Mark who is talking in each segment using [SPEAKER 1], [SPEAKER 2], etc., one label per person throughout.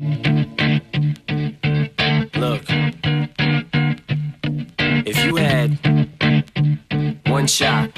[SPEAKER 1] Look, if you had one shot,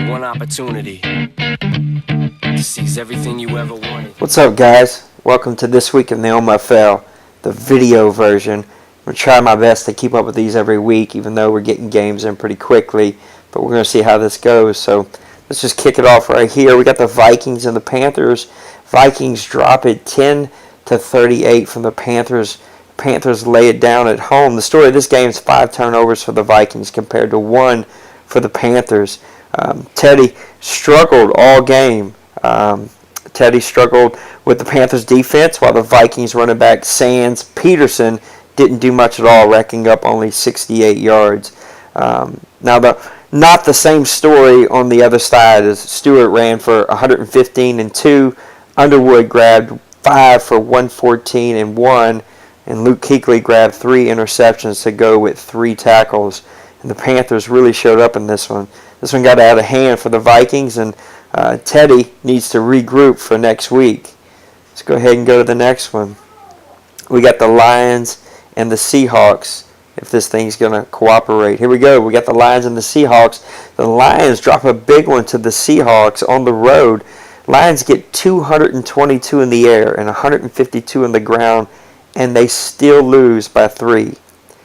[SPEAKER 1] one opportunity to seize everything you ever wanted.
[SPEAKER 2] What's up, guys? Welcome to This Week in the OMFL, the video version. I'm going to try my best to keep up with these every week, even though we're getting games in pretty quickly. But we're going to see how this goes. So let's just kick it off right here. We got the Vikings and the Panthers. Vikings drop it 10-38 from the Panthers. Panthers lay it down at home. The story of this game is 5 turnovers for the Vikings compared to 1 for the Panthers. Teddy struggled all game. Teddy struggled with the Panthers defense, while the Vikings running back Sands Peterson didn't do much at all, racking up only 68 yards. Not the same story on the other side, as Stewart ran for 115 and 2. Underwood grabbed 5 for 114 and 1. And Luke Kuechly grabbed 3 interceptions to go with 3 tackles. And the Panthers really showed up in this one. This one got out of hand for the Vikings, and Teddy needs to regroup for next week. Let's go ahead and go to the next one. We got the Lions and the Seahawks, if this thing's going to cooperate. Here we go. We got the Lions and the Seahawks. The Lions drop a big one to the Seahawks on the road. Lions get 222 in the air and 152 on the ground, and they still lose by 3.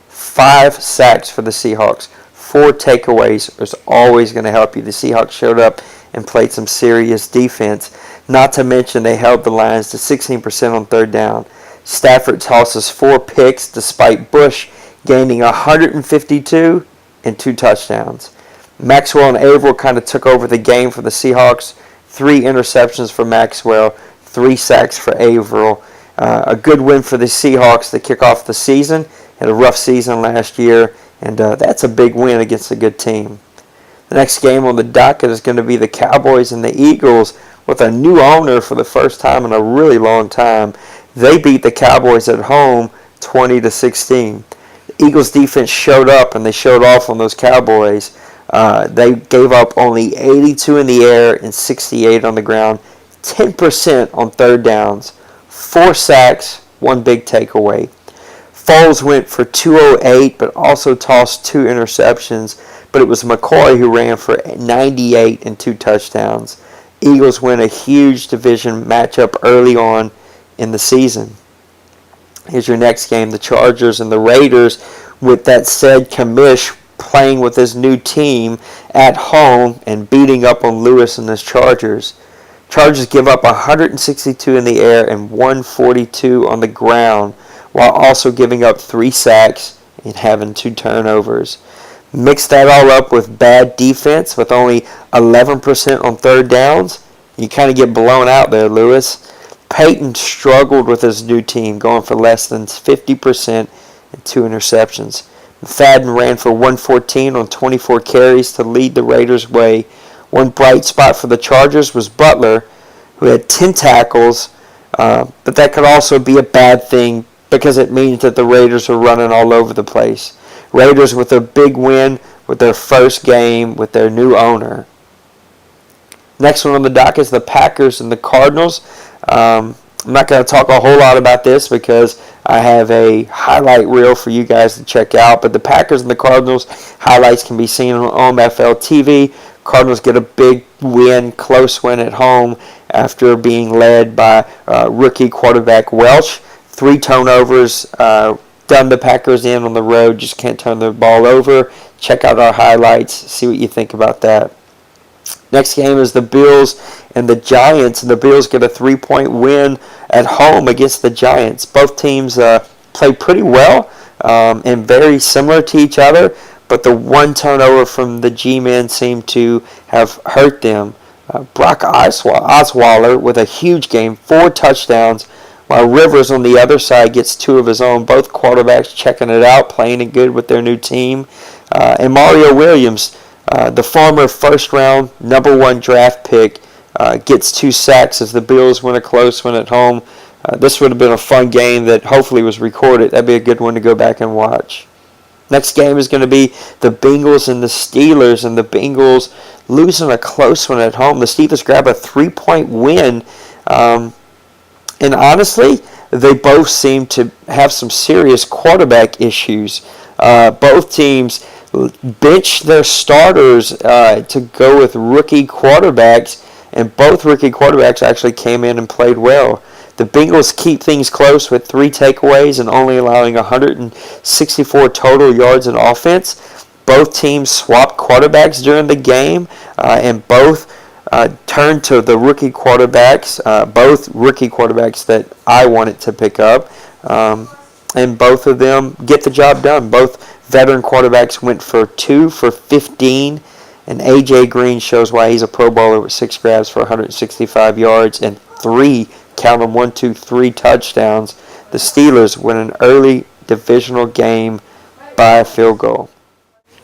[SPEAKER 2] 5 sacks for the Seahawks. 4 takeaways is always going to help you. The Seahawks showed up and played some serious defense. Not to mention they held the Lions to 16% on third down. Stafford tosses 4 picks despite Bush gaining 152 and 2 touchdowns. Maxwell and Averill kind of took over the game for the Seahawks. 3 interceptions for Maxwell, 3 sacks for Averill. A good win for the Seahawks to kick off the season. Had a rough season last year, and that's a big win against a good team. The next game on the docket is going to be the Cowboys and the Eagles with a new owner for the first time in a really long time. They beat the Cowboys at home 20-16. The Eagles defense showed up, and they showed off on those Cowboys. They gave up only 82 in the air and 68 on the ground, 10% on third downs, 4 sacks, 1 big takeaway. Foles went for 208, but also tossed 2 interceptions. But it was McCoy who ran for 98 and 2 touchdowns. Eagles win a huge division matchup early on in the season. Here's your next game, the Chargers and the Raiders, with that said Kamish playing with his new team at home and beating up on Lewis and his Chargers. Chargers give up 162 in the air and 142 on the ground, while also giving up 3 sacks and having 2 turnovers. Mix that all up with bad defense with only 11% on third downs. You kind of get blown out there, Lewis. Peyton struggled with his new team, going for less than 50% and 2 interceptions. McFadden ran for 114 on 24 carries to lead the Raiders' way. One bright spot for the Chargers was Butler, who had 10 tackles, but that could also be a bad thing because it means that the Raiders are running all over the place. Raiders with a big win with their first game with their new owner. Next one on the docket is the Packers and the Cardinals. I'm not going to talk a whole lot about this because I have a highlight reel for you guys to check out. But the Packers and the Cardinals highlights can be seen on OMFL TV. Cardinals get a big win, close win at home after being led by rookie quarterback Welch. 3 turnovers done the Packers in on the road. Just can't turn the ball over. Check out our highlights. See what you think about that. Next game is the Bills and the Giants. And the Bills get a 3-point win at home against the Giants. Both teams play pretty well and very similar to each other. But the 1 turnover from the G-men seemed to have hurt them. Brock Osweiler with a huge game, 4 touchdowns, while Rivers on the other side gets 2 of his own. Both quarterbacks checking it out, playing it good with their new team. And Mario Williams, the former first-round number 1 draft pick, gets 2 sacks as the Bills win a close one at home. This would have been a fun game that hopefully was recorded. That'd be a good one to go back and watch. Next game is going to be the Bengals and the Steelers, and the Bengals losing a close one at home. The Steelers grab a 3-point win And honestly, they both seem to have some serious quarterback issues. Both teams benched their starters to go with rookie quarterbacks, and both rookie quarterbacks actually came in and played well. The Bengals keep things close with 3 takeaways and only allowing 164 total yards in offense. Both teams swapped quarterbacks during the game, and both turned to the rookie quarterbacks, both rookie quarterbacks that I wanted to pick up, and both of them get the job done. Both veteran quarterbacks went for 2 for 15, and A.J. Green shows why he's a Pro Bowler with 6 grabs for 165 yards and 3, count them, 1, 2, 3 touchdowns. The Steelers win an early divisional game by a field goal.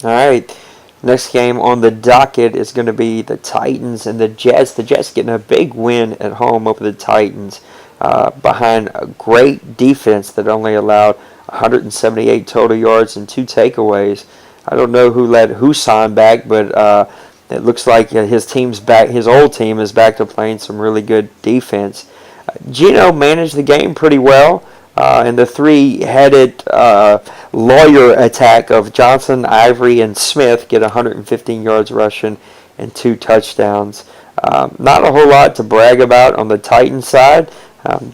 [SPEAKER 2] All right, next game on the docket is going to be the Titans and the Jets. The Jets getting a big win at home over the Titans behind a great defense that only allowed 178 total yards and 2 takeaways. I don't know who led Husan back, but it looks like his team's back. His old team is back to playing some really good defense. Geno managed the game pretty well. And the 3-headed lawyer attack of Johnson, Ivory, and Smith get 115 yards rushing and 2 touchdowns. Not a whole lot to brag about on the Titans side.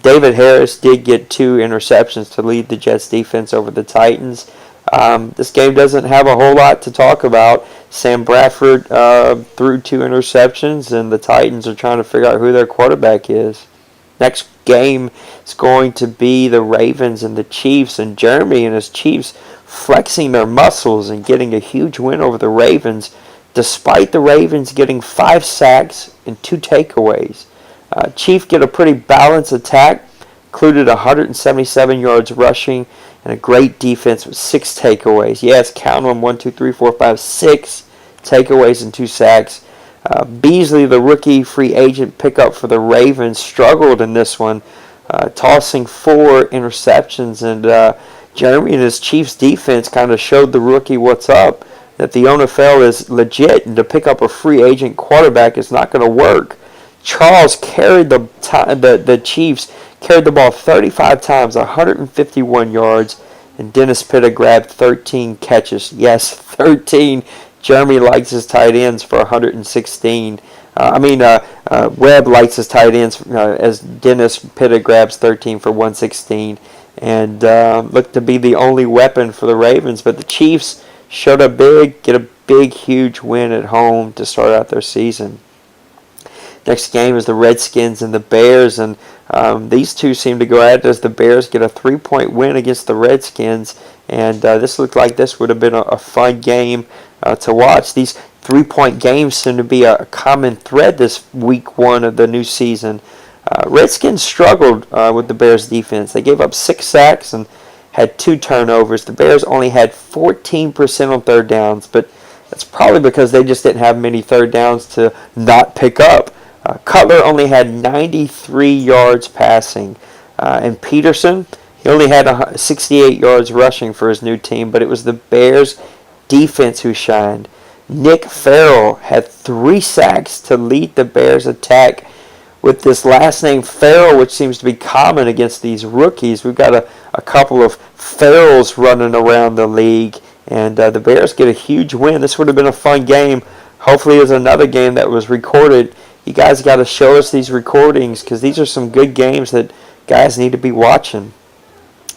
[SPEAKER 2] David Harris did get 2 interceptions to lead the Jets defense over the Titans. This game doesn't have a whole lot to talk about. Sam Bradford threw 2 interceptions, and the Titans are trying to figure out who their quarterback is. Next game is going to be the Ravens and the Chiefs, and Jeremy and his Chiefs flexing their muscles and getting a huge win over the Ravens, despite the Ravens getting 5 sacks and 2 takeaways. Chiefs get a pretty balanced attack, included 177 yards rushing and a great defense with 6 takeaways. Yes, count them, 1, 2, 3, 4, 5, 6 takeaways and 2 sacks. Beasley, the rookie free agent pickup for the Ravens, struggled in this one, tossing 4 interceptions. And Jeremy and his Chiefs defense kind of showed the rookie what's up, that the OMFL is legit, and to pick up a free agent quarterback is not going to work. Charles carried the Chiefs carried the ball 35 times, 151 yards, and Dennis Pitta grabbed 13 catches. Yes, 13. Jeremy likes his tight ends for 116. Webb likes his tight ends as Dennis Pitta grabs 13 for 116. And looked to be the only weapon for the Ravens. But the Chiefs showed up big, get a big, huge win at home to start out their season. Next game is the Redskins and the Bears, and these two seem to go at it as the Bears get a 3-point win against the Redskins. And this looked like this would have been a fun game to watch. These 3-point games seem to be a common thread this week 1 of the new season. Redskins struggled with the Bears defense. They gave up 6 sacks and had 2 turnovers. The Bears only had 14% on third downs, but that's probably because they just didn't have many third downs to not pick up. Cutler only had 93 yards passing. And Peterson, he only had 68 yards rushing for his new team, but it was the Bears defense who shined. Nick Farrell had 3 sacks to lead the Bears attack. With this last name Farrell, which seems to be common against these rookies, we've got a couple of Farrells running around the league, and the Bears get a huge win. This would have been a fun game. Hopefully it was another game that was recorded. You guys got to show us these recordings, because these are some good games that guys need to be watching.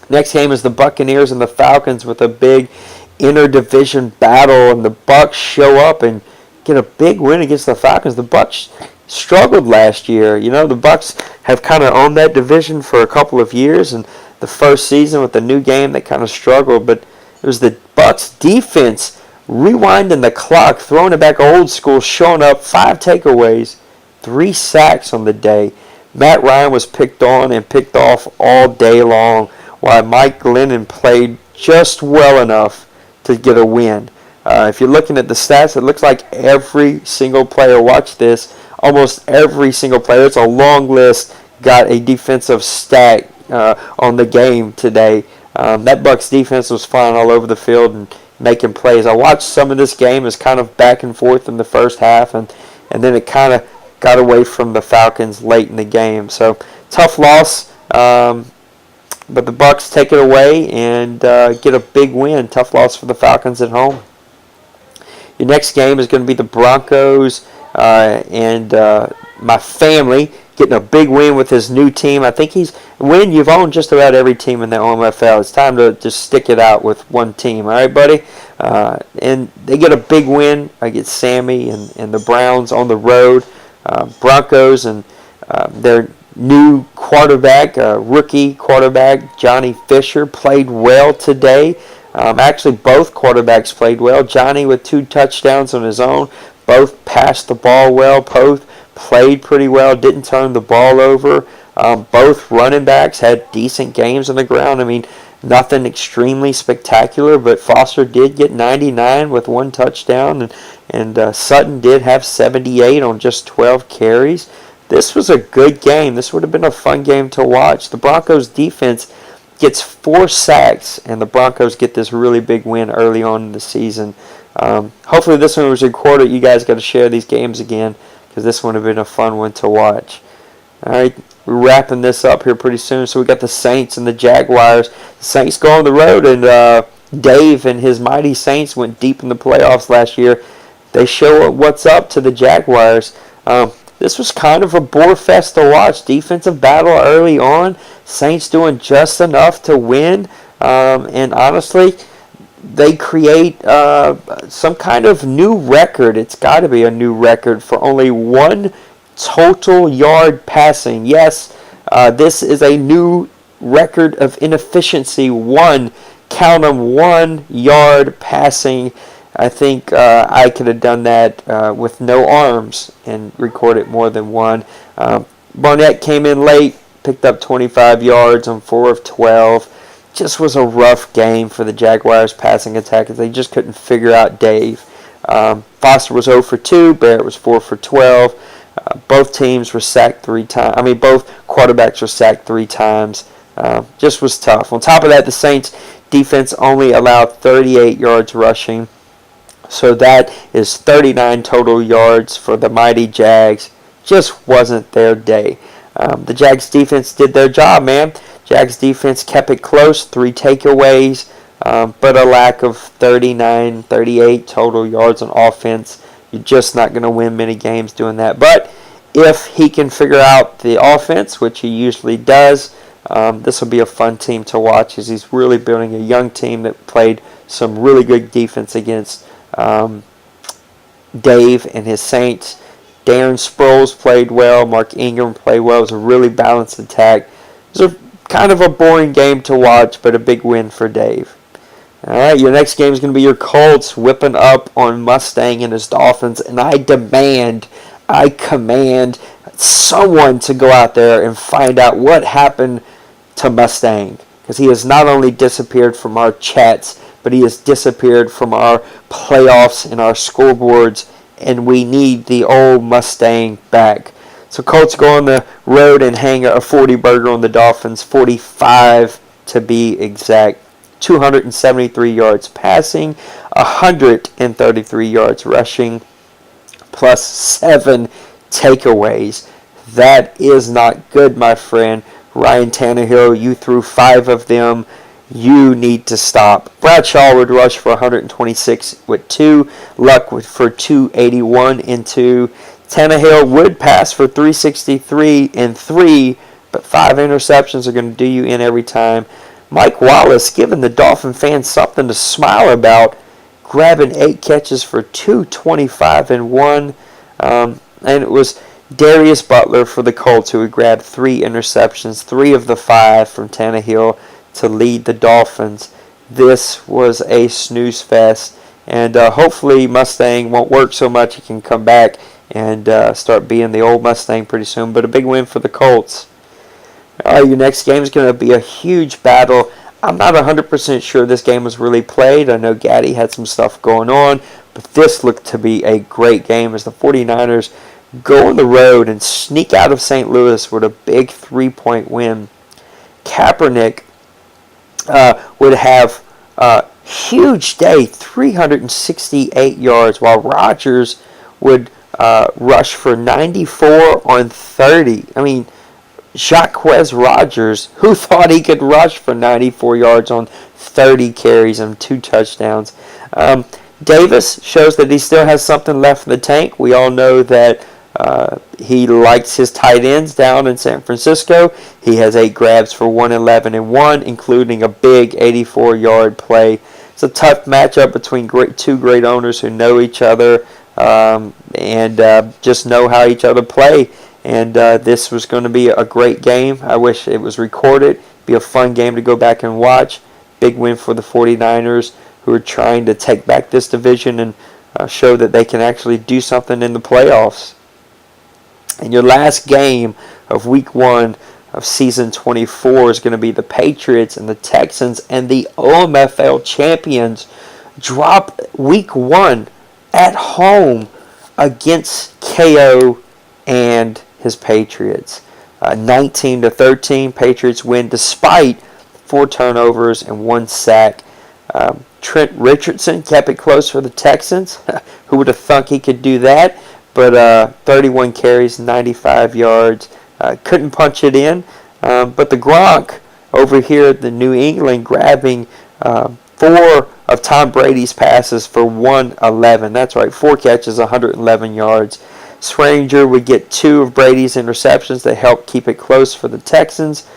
[SPEAKER 2] Next game is the Buccaneers and the Falcons with a big interdivision battle, and the Bucs show up and get a big win against the Falcons. The Bucs struggled last year. You know, the Bucs have kind of owned that division for a couple of years, and the first season with the new game they kind of struggled, but it was the Bucs defense rewinding the clock, throwing it back old school, showing up, 5 takeaways, 3 sacks on the day. Matt Ryan was picked on and picked off all day long, while Mike Glennon played just well enough to get a win. If you're looking at the stats, it looks like every single player, watch this, almost every single player, it's a long list, got a defensive stat on the game today. That Bucs defense was flying all over the field and making plays. I watched some of this game as kind of back and forth in the first half, and then it kind of got away from the Falcons late in the game. So tough loss But the Bucks take it away and get a big win. Tough loss for the Falcons at home. Your next game is going to be the Broncos and my family getting a big win with his new team. I think you've owned just about every team in the OMFL. It's time to just stick it out with one team. All right, buddy? And they get a big win against Sammy and the Browns on the road. Broncos and their new quarterback, rookie quarterback, Johnny Fisher, played well today. Actually, both quarterbacks played well. Johnny with 2 touchdowns on his own. Both passed the ball well. Both played pretty well. Didn't turn the ball over. Both running backs had decent games on the ground. I mean, nothing extremely spectacular, but Foster did get 99 with 1 touchdown, and Sutton did have 78 on just 12 carries. This was a good game. This would have been a fun game to watch. The Broncos defense gets 4 sacks, and the Broncos get this really big win early on in the season. Hopefully this one was recorded. You guys got to share these games again, because this one would have been a fun one to watch. All right, we're wrapping this up here pretty soon. So we got the Saints and the Jaguars. The Saints go on the road, and Dave and his mighty Saints went deep in the playoffs last year. They show what's up to the Jaguars. This was kind of a bore fest to watch. Defensive battle early on. Saints doing just enough to win. And honestly, they create some kind of new record. It's got to be a new record for only 1 total yard passing. Yes, this is a new record of inefficiency. 1 yard passing. I think I could have done that with no arms and recorded more than 1. Barnett came in late, picked up 25 yards on 4 of 12. Just was a rough game for the Jaguars passing attack as they just couldn't figure out Dave. Foster was 0 for 2, Barrett was 4 for 12. Both teams were sacked 3 times. I mean, both quarterbacks were sacked 3 times. Just was tough. On top of that, the Saints defense only allowed 38 yards rushing. So that is 39 total yards for the mighty Jags. Just wasn't their day. The Jags defense did their job, man. Jags defense kept it close, 3 takeaways, but a lack of 39, 38 total yards on offense. You're just not going to win many games doing that. But if he can figure out the offense, which he usually does, this will be a fun team to watch as he's really building a young team that played some really good defense against Dave and his Saints. Darren Sproles played well. Mark Ingram played well. It was a really balanced attack. It was kind of a boring game to watch, but a big win for Dave. All right, your next game is going to be your Colts whipping up on Mustang and his Dolphins, and I command someone to go out there and find out what happened to Mustang, because he has not only disappeared from our chats, but he has disappeared from our playoffs and our scoreboards, and we need the old Mustang back. So Colts go on the road and hang a 40-burger on the Dolphins, 45 to be exact. 273 yards passing, 133 yards rushing, plus 7 takeaways. That is not good, my friend. Ryan Tannehill, you threw 5 of them. You need to stop. Bradshaw would rush for 126 with 2. Luck for 281 and 2. Tannehill would pass for 363 and 3, but 5 interceptions are going to do you in every time. Mike Wallace giving the Dolphin fans something to smile about, grabbing 8 catches for 225 and 1. And it was Darius Butler for the Colts who had grabbed 3 interceptions, 3 of the 5 from Tannehill to lead the Dolphins. This was a snooze fest, and hopefully Mustang won't work so much. He can come back and start being the old Mustang pretty soon, but a big win for the Colts. Your next game is going to be a huge battle. I'm not 100% sure this game was really played. I know Gaddy had some stuff going on, but this looked to be a great game as the 49ers go on the road and sneak out of St. Louis with a big 3-point win. Kaepernick would have a huge day, 368 yards, while Rodgers would rush for 94 on 30. I mean, Jacquez Rogers, who thought he could rush for 94 yards on 30 carries and 2 touchdowns. Davis shows that he still has something left in the tank. We all know that he likes his tight ends down in San Francisco. He has 8 grabs for 111 and 1, including a big 84-yard play. It's a tough matchup between two great owners who know each other and just know how each other play. And this was going to be a great game. I wish it was recorded. It'd be a fun game to go back and watch. Big win for the 49ers, who are trying to take back this division and show that they can actually do something in the playoffs. And your last game of Week 1 of Season 24 is going to be the Patriots and the Texans, and the OMFL champions drop Week 1 at home against KO and his Patriots. 19-13, Patriots win despite 4 turnovers and 1 sack. Trent Richardson kept it close for the Texans. Who would have thunk he could do that? But 31 carries, 95 yards. Couldn't punch it in. But the Gronk over here at the New England grabbing 4 of Tom Brady's passes for 111. That's right, 4 catches, 111 yards. Swearinger would get 2 of Brady's interceptions that helped keep it close for the Texans.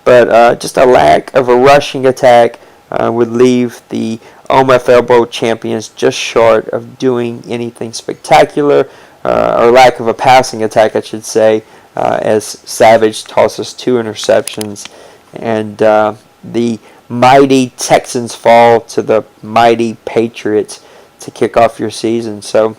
[SPEAKER 2] But just a lack of a rushing attack would leave the OMFL Bowl champions just short of doing anything spectacular, or lack of a passing attack, I should say, as Savage tosses 2 interceptions. And the mighty Texans fall to the mighty Patriots to kick off your season. So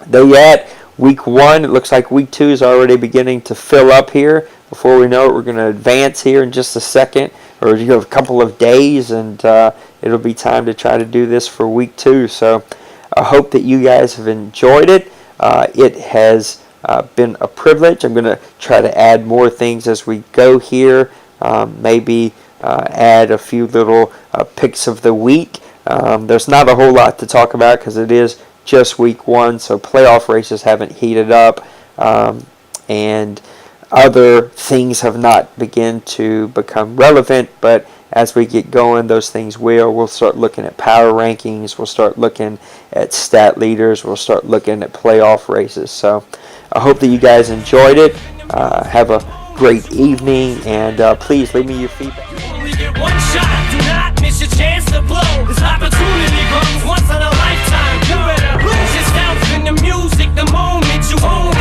[SPEAKER 2] there you at Week 1. It looks like Week 2 is already beginning to fill up here. Before we know it, we're going to advance here in just a second, or a couple of days, and it'll be time to try to do this for Week 2. So I hope that you guys have enjoyed it. It has been a privilege. I'm going to try to add more things as we go here. Maybe add a few little picks of the week. There's not a whole lot to talk about because it is just Week 1, so playoff races haven't heated up, and other things have not begun to become relevant, but as we get going, those things will. We'll start looking at power rankings. We'll start looking at stat leaders. We'll start looking at playoff races. So I hope that you guys enjoyed it. Have a great evening, and please leave me your feedback.
[SPEAKER 3] You only get one shot. Do not miss your chance to blow. This opportunity comes once in a lifetime. You better lose yourself in the music the moment you own